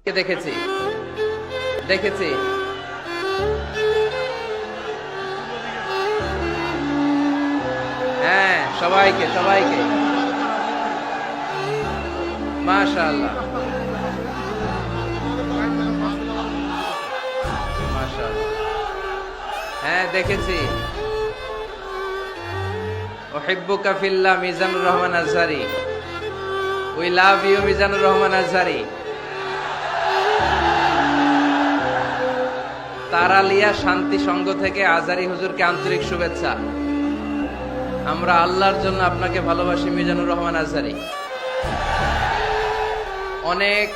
দেখেছি দেখেছি হ্যাঁ, সবাইকে সবাইকে মাশাআল্লাহ মাশাআল্লাহ। হ্যাঁ দেখেছি। উহিব্বুকা ফিল্লাহ, Mizanur Rahman Azhari. We love you, Mizanur Rahman Azhari. Taralia Shanti Sangha থেকে আজহারী হুজুরকে আন্তরিক শুভেচ্ছা। আমরা আল্লাহর জন্য আপনাকে ভালোবাসি মিজানুর রহমান আজহারী। অনেক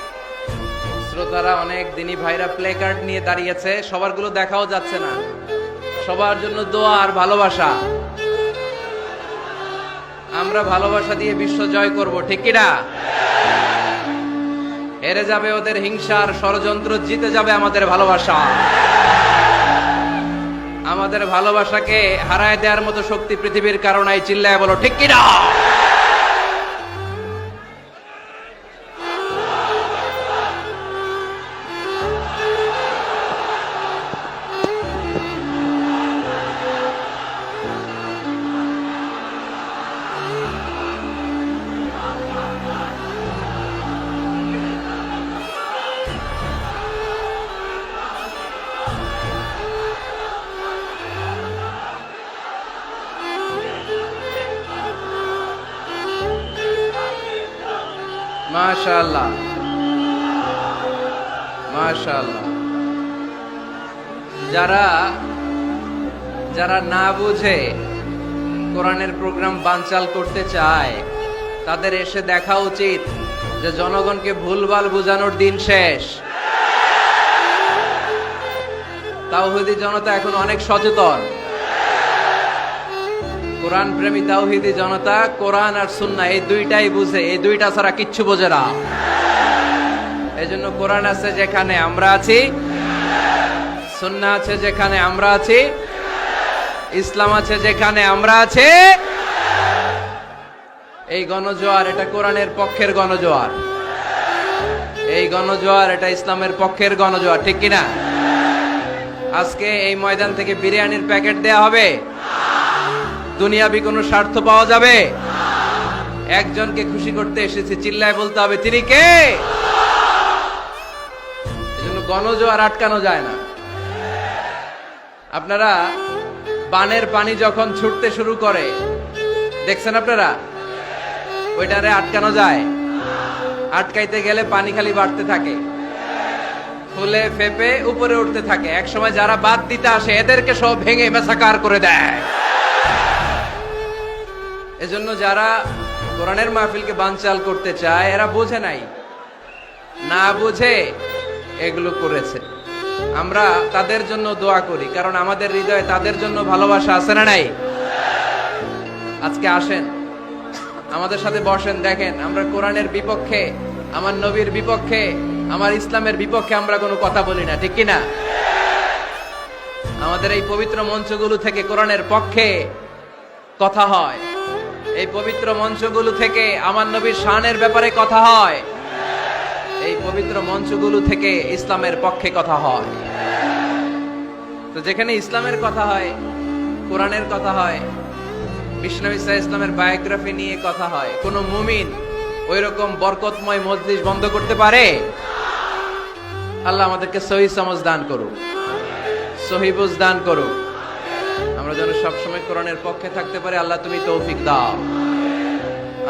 শ্রোতারা, অনেক দিনী ভাইরা প্লে কার্ড নিয়ে দাঁড়িয়েছে, সবারগুলো দেখাও যাচ্ছে না। সবার জন্য দোয়া আর ভালোবাসা। আমরা ভালোবাসা দিয়ে বিশ্ব জয় করব, ঠিক কিনা? হেরে যাবে ওদের হিংসার ষড়যন্ত্র, জিতে যাবে আমাদের ভালোবাসা। আমাদের ভালোবাসাকে হারায় দেওয়ার মতো শক্তি পৃথিবীর কারণে চিল্লায় বলো, ঠিক কিনা? মাশাআল্লাহ মাশাআল্লাহ। যারা যারা না বুঝে কোরআনের প্রোগ্রাম বানচাল করতে চায়, তাদের এসে দেখা উচিত যে জনগণকে ভুলভাল বোঝানোর দিন শেষ। তাওহীদি জনতা এখন অনেক সচেতন। কোরআন প্রেমী তাওহীদি জনতা কোরআন আর সুন্নাহ এই দুইটাই বুঝে, এই দুইটা ছাড়া কিচ্ছু বোঝে না। এজন্য কোরআন আছে যেখানে আমরা আছি, সুন্নাহ আছে যেখানে আমরা আছি, ইসলাম আছে যেখানে আমরা আছি। এই গণজোয়ার, এটা কোরআনের পক্ষের গণজোয়ার। এই গণজোয়ার, এটা ইসলামের পক্ষের গণজোয়ার, ঠিক কিনা? আজকে এই ময়দান থেকে বিরিয়ানির প্যাকেট দেয়া হবে? দুনিয়াবি কোনো স্বার্থ পাওয়া যাবে? একজনকে খুশি করতে এসেছি, চিল্লায় বলতে হবে তিনি কে। এজন্য গণজোয়ার আটকানো যায় না। আপনারা বানের পানি যখন ছুটতে শুরু করে দেখছেন আপনারা? ওইটারে আটকানো যায়? আটকাইতে গেলে পানি খালি বাড়তে থাকে, ফুলে ফেপে উপরে উঠতে থাকে। এক সময় যারা বাদ দিতে আসে এদেরকে সব ভেঙে মেসাকার করে দেয়। এজন্য যারা কোরআনের মাহফিলকে বানচাল করতে চায় এরা বোঝে নাই, না বুঝে এগুলো করেছে। আমরা তাদের জন্য দোয়া করি, কারণ আমাদের হৃদয়ে তাদের জন্য ভালোবাসা আছে না নাই? আজকে আসেন, আমাদের সাথে বসেন, দেখেন আমরা কোরআনের বিপক্ষে, আমার নবীর বিপক্ষে, আমার ইসলামের বিপক্ষে আমরা কোনো কথা বলি না, ঠিক কিনা? আমাদের এই পবিত্র মঞ্চগুলো থেকে কোরআনের পক্ষে কথা হয়। এই পবিত্র মঞ্চগুলো থেকে আমার নবীর শানের ব্যাপারে কথা হয়। এই পবিত্র মঞ্চগুলো থেকে ইসলামের পক্ষে কথা হয়। তো যেখানে ইসলামের কথা হয়, কোরআনের কথা হয়, বিষ্ণু ইসলামের বায়োগ্রাফি নিয়ে কথা হয়, কোন মুমিন ওই রকম বরকতময় মজলিস বন্ধ করতে পারে? আল্লাহ আমাদেরকে সহি সমঝ দান করুক, সহি বুঝ দান করুক। আমরা যেন সবসময় কোরআনের পক্ষে থাকতে পারি। আল্লাহ তুমি তৌফিক দাও।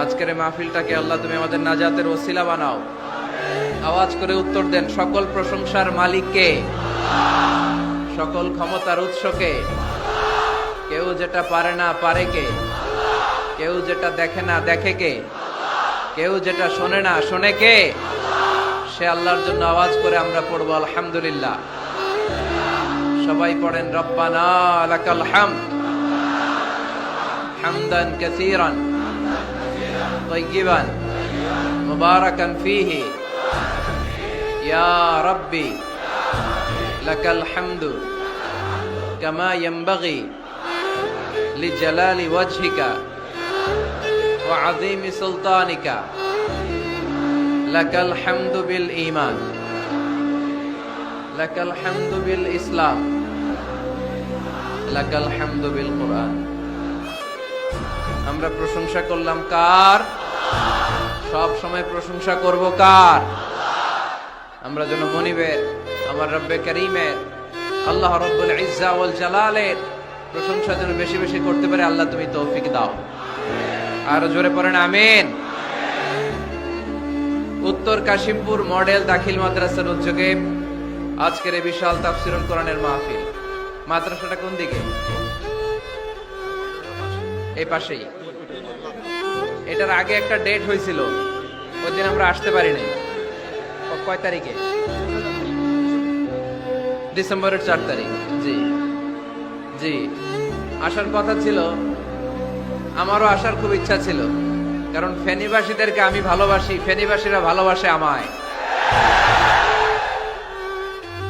আজকের এই মাহফিলটাকে আল্লাহ তুমি আমাদের নাজাতের ওসিলা বানাও। আওয়াজ করে উত্তর দেন, সকল প্রশংসার মালিককে, সকল ক্ষমতার উৎসকে। কেউ যেটা পারে না পারে কে, কেউ যেটা দেখে না দেখে কে, কেউ যেটা শোনে না শোনে কে? সে আল্লাহর জন্য আওয়াজ করে আমরা পড়বো আলহামদুলিল্লাহ। সবাই পড়েন, রব্বানা লাকাল হামদ হামদান কাসীরান তাইয়িবান মুবারাকান ফীহি ইয়া রাব্বি লাকাল হামদু কামা ইয়ানবাগি লিজালালি ওয়াজহিকা ওয়া আযীমি সুলতানিকা লাকাল হামদু বিল ঈমান লাকাল হামদু বিল ইসলাম, লাকাল হামদু বিল কুরআন। আমরা প্রশংসা করলাম কার? সব সময় প্রশংসা করব কার? আমরা যেন মনিবের, আমার রব্বে করিমের, আল্লাহ রব্বুল ইজ্জা ওয়াল জালালের প্রশংসা যেন বেশি বেশি করতে পারে। আল্লাহ তুমি তৌফিক দাও। আর জোরে পড়েন আমিন। উত্তর কাশিমপুর মডেল দাখিল মাদ্রাসার উদ্যোগে আজকের এই বিশাল তাফসীরুল কোরআনের মাহফিল। মাদ্রাসাটা কোন দিকে? এই পাশেই। এটার আগে একটা ডেট হয়েছিল, ওই দিন আমরা আসতে পারি নাই। কয় তারিখে? ডিসেম্বরের 4 তারিখ। জি জি, আসার কথা ছিল, আমারও আসার খুব ইচ্ছা ছিল, কারণ ফেনীবাসীদেরকে আমি ভালোবাসি, ফেনীবাসীরা ভালোবাসে আমায়।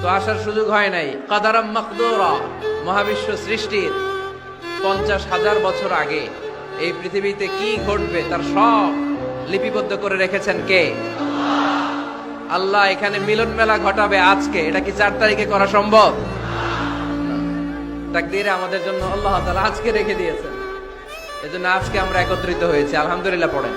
তো আসার সুযোগ হয় নাই। কাদারাম মাকদুরা, মহাবিশ্ব সৃষ্টির 50,000 বছর আগে এই পৃথিবীতে কি ঘটবে তার সব লিপিবদ্ধ করে রেখেছেন কে? আল্লাহ। এখানে মিলন মেলা ঘটাবে আজকে, এটা কি 4 তারিখে করা সম্ভব? তাকদীরে আমাদের জন্য আল্লাহ তাআলা আজকে রেখে দিয়েছেন, এজন্য আজকে আমরা একত্রিত হয়েছি। আলহামদুলিল্লাহ পড়েন।